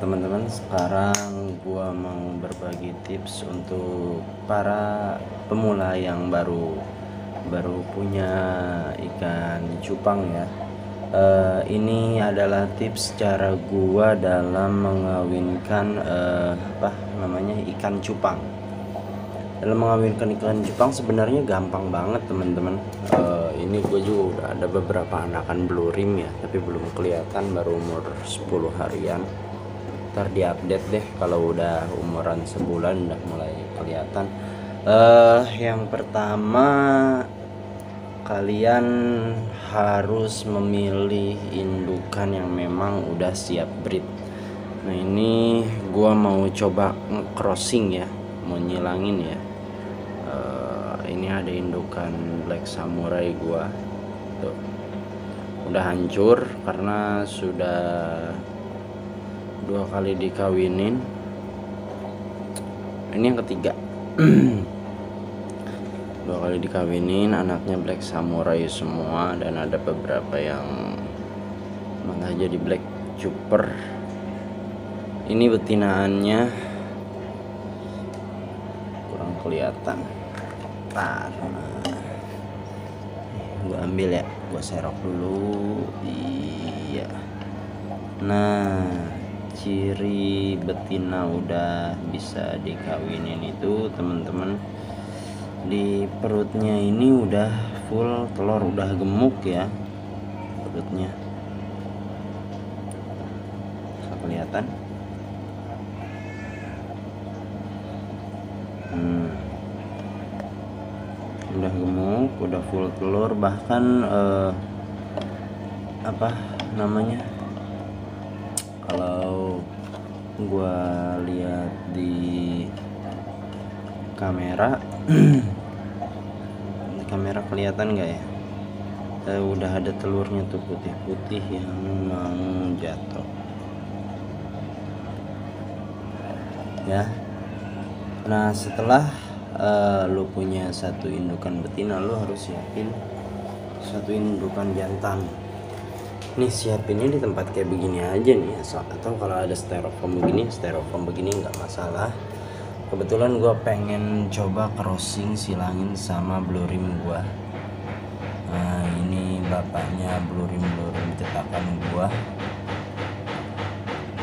Teman-teman, sekarang gua mau berbagi tips untuk para pemula yang baru punya ikan cupang ya. Ini adalah tips cara gua dalam mengawinkan ikan cupang. Dalam mengawinkan ikan cupang sebenarnya gampang banget teman-teman. Ini gue juga udah ada beberapa anakan blue rim ya, tapi belum kelihatan, baru umur 10 harian. Ntar diupdate deh kalau udah umuran sebulan udah mulai kelihatan. Yang pertama, kalian harus memilih indukan yang memang udah siap breed. Nah, ini gua mau coba crossing ya, mau nyilangin ya. Ini ada indukan black samurai gua tuh, udah hancur karena sudah 2 kali dikawinin. Ini yang ketiga. 2 kali dikawinin, anaknya black samurai semua, dan ada beberapa yang malah jadi black super. Ini betinaannya kurang kelihatan. Gue ambil ya, gue serok dulu. Iya. Nah, ciri betina udah bisa dikawinin itu teman-teman, di perutnya ini udah full telur, udah gemuk ya perutnya. Bisa kelihatan. Udah gemuk, udah full telur, bahkan kalau gua lihat di kamera di kamera kelihatan nggak ya, udah ada telurnya tuh, putih-putih yang mau jatuh ya. Nah, setelah lu punya satu indukan betina, lu harus siapin satu indukan jantan. Nih, siapinnya di tempat kayak begini aja nih, atau kalau ada styrofoam begini nggak masalah. Kebetulan gue pengen coba crossing silangin sama blue rim gue. Nah, ini bapaknya blue rim cetakan gue.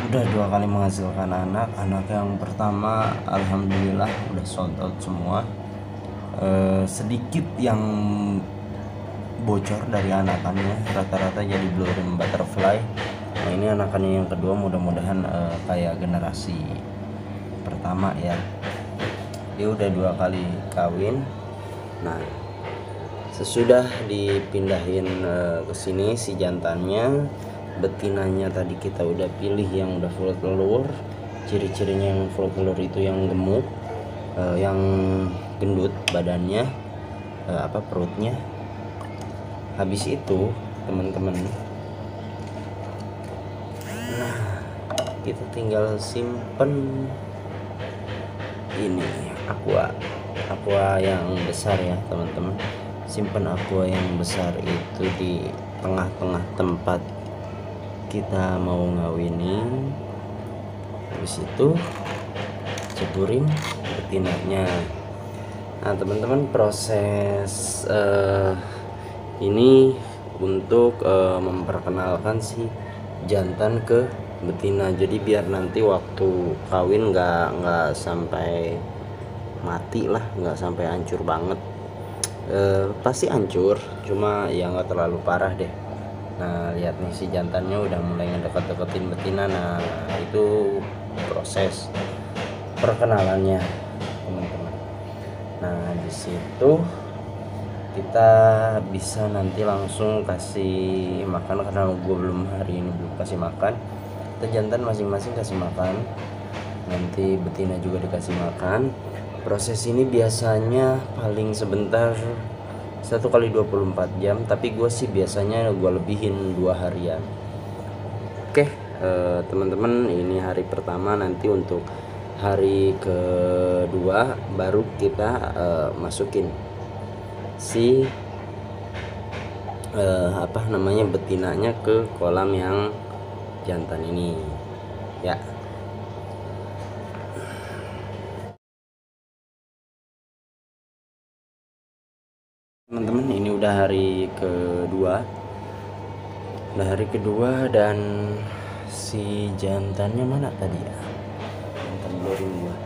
Udah 2 kali menghasilkan anak yang pertama alhamdulillah udah sold out semua. Sedikit yang bocor dari anakannya, rata-rata jadi blue rim butterfly. Nah, ini anakannya yang kedua, mudah-mudahan kayak generasi pertama ya. Dia udah 2 kali kawin. Nah, sesudah dipindahin ke sini si jantannya, betinanya tadi kita udah pilih yang udah full telur. Ciri-cirinya yang full telur itu yang gemuk, yang gendut badannya, perutnya. Habis itu teman-teman, nah, kita tinggal simpen ini aqua yang besar ya teman-teman. Simpen aqua yang besar itu di tengah-tengah tempat kita mau ngawinin. Habis itu ceburin betinanya. Nah teman-teman, proses ini untuk memperkenalkan si jantan ke betina, jadi biar nanti waktu kawin nggak sampai mati lah, nggak sampai hancur banget. Pasti hancur, cuma ya nggak terlalu parah deh. Nah, lihat nih, si jantannya udah mulai ngedeket-deketin betina. Nah, itu proses perkenalannya teman-teman. Nah, di situ kita bisa nanti langsung kasih makan, karena gue hari ini belum kasih makan. Kita jantan masing-masing kasih makan, nanti betina juga dikasih makan. Proses ini biasanya paling sebentar, 1 kali 24 jam, tapi gue sih biasanya gue lebihin 2 harian. Oke, teman-teman, ini hari pertama. Nanti untuk hari kedua baru kita masukin si betinanya ke kolam yang jantan ini. ya. Teman-teman, ini udah hari kedua dan si jantannya mana tadi ya, jantan glory gua.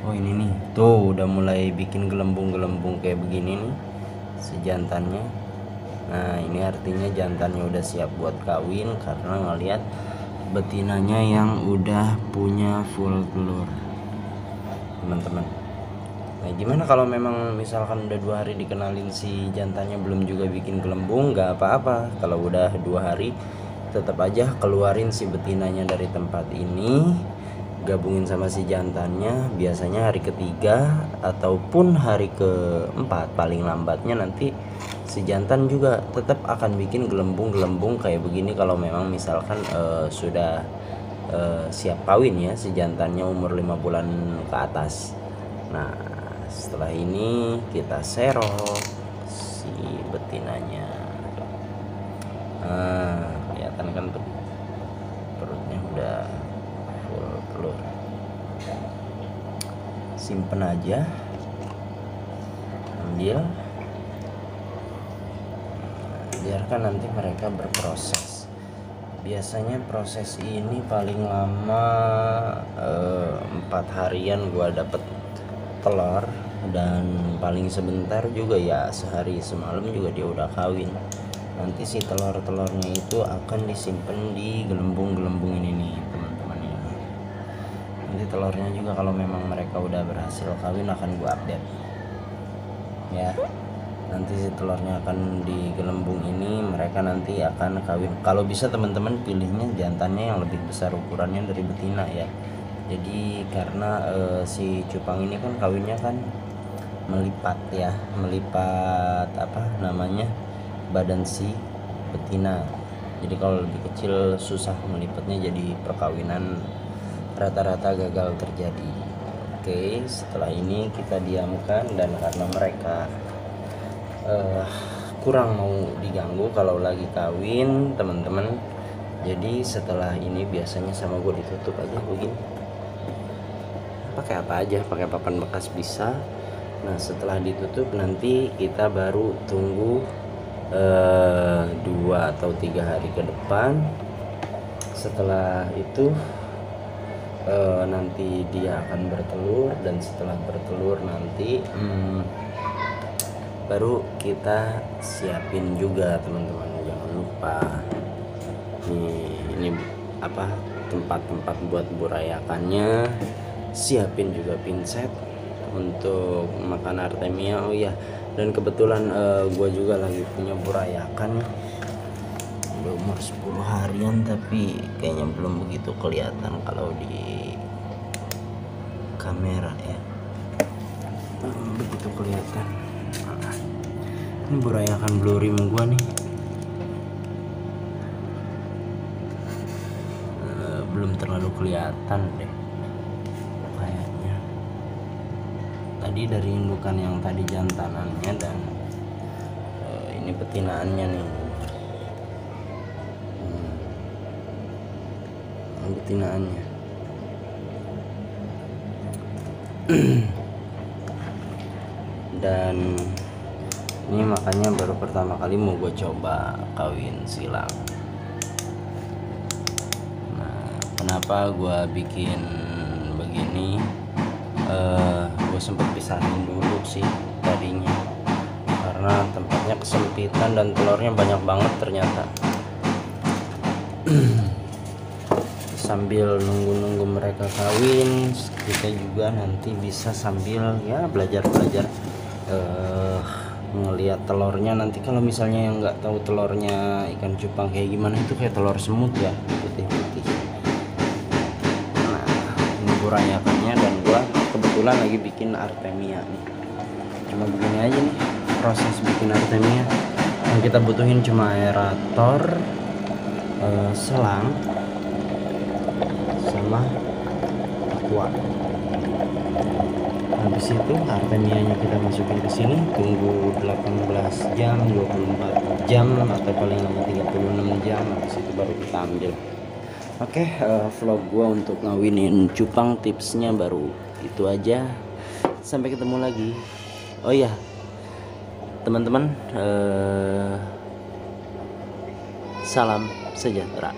Oh ini nih, tuh udah mulai bikin gelembung-gelembung kayak begini nih si jantannya. Nah ini artinya jantannya udah siap buat kawin karena ngeliat betinanya yang udah punya full telur, teman-teman. Nah gimana kalau memang misalkan udah 2 hari dikenalin si jantannya belum juga bikin gelembung, nggak apa-apa. Kalau udah 2 hari tetap aja keluarin si betinanya dari tempat ini, gabungin sama si jantannya. Biasanya hari ketiga ataupun hari keempat paling lambatnya nanti si jantan juga tetap akan bikin gelembung-gelembung kayak begini kalau memang misalkan sudah siap kawin ya si jantannya umur 5 bulan ke atas. Nah setelah ini kita serok si betinanya. Nah kelihatan kan tuh perutnya udah full telur. Simpen aja, ambil, biarkan nanti mereka berproses. Biasanya proses ini paling lama 4 harian gua dapet telur, dan paling sebentar juga ya sehari semalam juga dia udah kawin. Nanti si telur-telurnya itu akan disimpan di gelembung-gelembung ini nih teman-teman ya. Nanti telurnya juga kalau memang mereka udah berhasil kawin akan gua update ya. Nanti si telurnya akan di gelembung ini, mereka nanti akan kawin. Kalau bisa teman-teman pilihnya jantannya yang lebih besar ukurannya dari betina ya. Jadi karena si cupang ini kan kawinnya kan melipat ya, melipat apa namanya badan si betina. Jadi kalau lebih kecil susah melipatnya, jadi perkawinan rata-rata gagal terjadi. Oke, setelah ini kita diamkan, dan karena mereka kurang mau diganggu kalau lagi kawin teman-teman, jadi setelah ini biasanya sama gue ditutup aja begini, pakai apa aja, pakai papan bekas bisa. Nah setelah ditutup nanti kita baru tunggu 2 atau 3 hari ke depan. Setelah itu nanti dia akan bertelur, dan setelah bertelur nanti baru kita siapin juga teman-teman. Jangan lupa ini apa, tempat-tempat buat burayakannya, siapin juga pinset untuk makan artemia. Oh iya, dan kebetulan gue juga lagi punya burayakan udah umur 10 harian, tapi kayaknya belum begitu kelihatan kalau di kamera ya, belum begitu kelihatan. Ini burayakan blue rim gua nih, belum terlalu kelihatan deh kayaknya. Tadi dari indukan yang tadi jantanannya, dan ini betinaannya nih. Betinaannya dan ini makanya baru pertama kali mau gue coba kawin silang. Nah kenapa gue bikin begini, gue sempet pisahin dulu sih tadinya karena tempatnya kesempitan dan telurnya banyak banget ternyata. Sambil nunggu-nunggu mereka kawin, kita juga nanti bisa sambil ya belajar-belajar ngelihat telurnya. Nanti kalau misalnya yang nggak tahu telurnya ikan cupang kayak gimana, itu kayak telur semut ya, putih-putih. Nah ini burayakannya, dan gua kebetulan lagi bikin artemia nih. Cuma begini aja nih proses bikin artemia. Yang kita butuhin cuma aerator, selang, sama aqua. Habis itu artemianya kita masukin ke sini, tunggu 18 jam, 24 jam atau paling lama 36 jam. Habis itu baru kita ambil. Oke, vlog gua untuk ngawinin cupang tipsnya baru itu aja. Sampai ketemu lagi. Oh iya teman-teman, salam sejahtera.